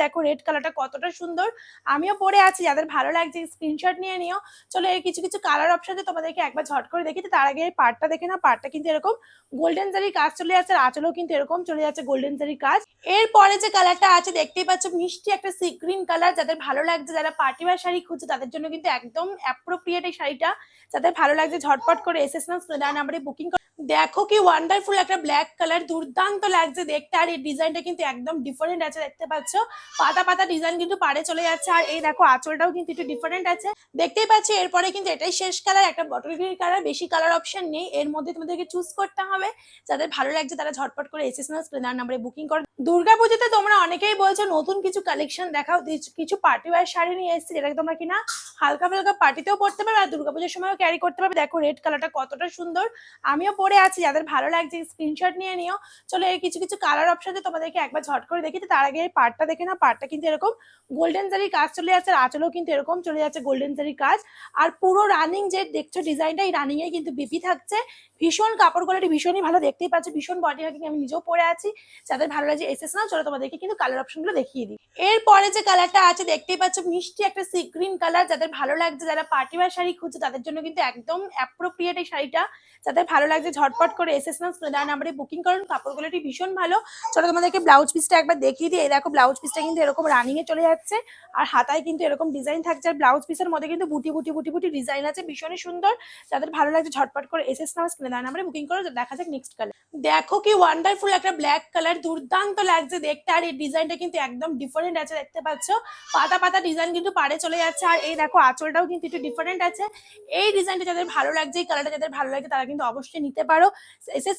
দেখো রেড কালারটা কতটা সুন্দর, আমিও পরে আছি। যাদের ভালো লাগছে স্ক্রিনশট নিয়ে নিও। চলো এর কিছু কিছু কালার অপশন তোমাদেরকে একবার ঝট করে দেখি। তার আগে এই পার্টটা দেখে না, পার্টটা কিন্তু এরকম গোল্ডেন জারি কাজ চলে যাচ্ছে, আর আঁচলেও কিন্তু এরকম চলে যাচ্ছে গোল্ডেন জারি কাজ। এরপরে যে কালারটা আছে দেখতেই পাচ্ছ, মিষ্টি একটা সি গ্রিন কালার। যাদের ভালো লাগছে, যারা পার্টি ওয়্যার শাড়ি খুঁজছে তাদের জন্য কিন্তু একদম অ্যাপ্রোপ্রিয়েট এই শাড়িটা। যাদের ভালো লাগছে ঝটপট করে এসএস নাম্বারে বুকিং। দেখো কি ওয়ান্ডারফুল একটা ব্ল্যাক কালার, দুর্দান্ত লাগছে দেখতে। আর এই ডিজাইনটা কিন্তু একদম ডিফারেন্ট আছে, দেখতে পাচ্ছ পাতা পাতা ডিজাইন কিন্তু পাড়ে চলে যাচ্ছে। আর এই দেখো আঁচলটাও কিন্তু একটু ডিফারেন্ট আছে, দেখতেই পাচ্ছি। এরপরে কিন্তু এটাই শেষ কালার, একটা বটল গ্রিন কালার। বেশি কালার অপশন নেই, এর মধ্যে তোমাদেরকে চুজ করতে হবে। যাদের ভালো লাগছে তারা ঝটপট করে এসএস নাম্বারে বুকিং করো। দুর্গাপুজোতে তোমরা অনেকেই বলছো নতুন কিছু কালেকশন দেখাও, কিছু পার্টি ওয়্যার শাড়ি নিয়ে এসেছি, যেটাকে তোমরা কিনা হালকা ফালকা পার্টিতেও পড়তে পারবে আর দুর্গাপুজোর সময়ও ক্যারি করতে পারবে। দেখো রেড কালারটা কতটা সুন্দর, আমিও পরে আছি। যাদের ভালো লাগছে স্ক্রিনশট নিয়ে নিও। চলো এর কিছু কিছু কালার অপশন তোমাদেরকে একবার ঝট করে দেখি। তার আগে এই পার্টটা দেখে না, পার্টটা কিন্তু এরকম গোল্ডেন জারি কাজ চলে যাচ্ছে, আর আঁচলেও কিন্তু এরকম চলে যাচ্ছে গোল্ডেন জারি কাজ। আর পুরো রানিং যে দেখছো ডিজাইনটা, এই রানিং এ কিন্তু বিপি থাকছে। ভীষণ কাপড় কোয়ালিটি ভীষণই ভালো, দেখতেই পাচ্ছ ভীষণ বডি হাগিং। আমি নিজেও পরে আছি। যাদের ভালো লাগছে এসএস নাও। চলো তোমাদেরকে কিন্তু কালার অপশন গুলো দেখিয়ে দিই। এরপরে যে কালারটা আছে দেখতেই পাচ্ছ, মিষ্টি একটা সি গ্রিন কালার। যাদের ভালো লাগছে, যারা পার্টি ওয়্যার শাড়ি খুঁজছে তাদের জন্য কিন্তু একদম অ্যাপ্রোপ্রিয়েট এই শাড়িটা। যাদের ভালো লাগছে ঝটপট করে এসএস নাম্বারে বুকিং করুন। কাপড় কোয়ালিটি ভীষণ ভালো। চলো তোমাদেরকে ব্লাউজ পিসটা একবার দেখিয়ে দিই। এই দেখো ব্লাউজ পিসটা কিন্তু এরকম রানিং এ চলে যাচ্ছে, আর হাতায় কিন্তু এরকম ডিজাইন থাকছে। আর ব্লাউজ পিসের মধ্যে কিন্তু বুটি বুটি বুটি বুটি ডিজাইন আছে, ভীষণই সুন্দর। যাদের ভালো লাগছে ঝটপট করে এসএস নাম্বারে বুকিং করো। দেখা যাক নেক্সট কালার। দেখো কি ওয়ান্ডারফুল একটা ব্ল্যাক কালার, দুর্দান্ত লাগছে দেখতে। আর এই ডিজাইনটা কিন্তু একদম ডিফারেন্ট আছে, দেখতে পাচ্ছ পাতা পাতা ডিজাইন কিন্তু পাড়ে চলে যাচ্ছে। আর এই দেখো আঁচলটাও কিন্তু একটু ডিফারেন্ট আছে। এই ডিজাইনটা যাদের ভালো লাগছে, এই কালারটা যাদের ভালো লাগছে তারা কিন্তু অবশ্যই নিতে পারো। এসএস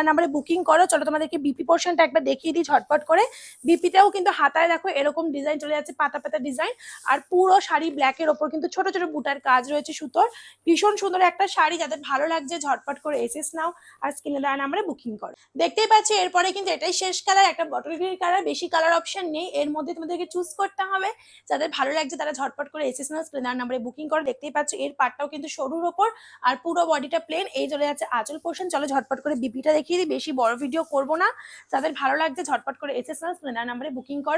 নাম্বারে বুকিং করো। চলো তোমাদেরকে বিপি পোর্শনটা একবার দেখিয়ে দিই ঝটপট করে। বিপিটাও কিন্তু হাতায় দেখো এরকম ডিজাইন চলে যাচ্ছে, পাতা পাতা ডিজাইন। আর পুরো শাড়ি ব্ল্যাকের ওপর কিন্তু ছোট ছোট বুটার কাজ রয়েছে সুতোর। ভীষণ সুন্দর একটা শাড়ি, যাদের ভালো লাগছে ঝটপট করে এসএস নাও আর স্ক্রিনে দেওয়া নাম্বারে বুকিং করো। দেখতেই পাচ্ছি এরপরে কিন্তু এটাই শেষ কালার, একটা বটল গ্রিন কালার। বেশি কালার অপশন নেই, এর মধ্যে তোমাদেরকে চুজ করতে হবে। যাদের ভালো লাগছে তারা ঝটপট করে এসএস নাম্বারে বুকিং করো। দেখতেই পাচ্ছ এর পার্টটাও কিন্তু সরুর ওপর, আর পুরো বডিটা প্লেন। এই চলে যাচ্ছে আঁচল পোর্শন। চলো ঝটপট করে বিপিটা দেখিয়ে দিই, বেশি বড় ভিডিও করবো না। যাদের ভালো লাগছে ঝটপট করে এসএস নাম্বারে বুকিং করো।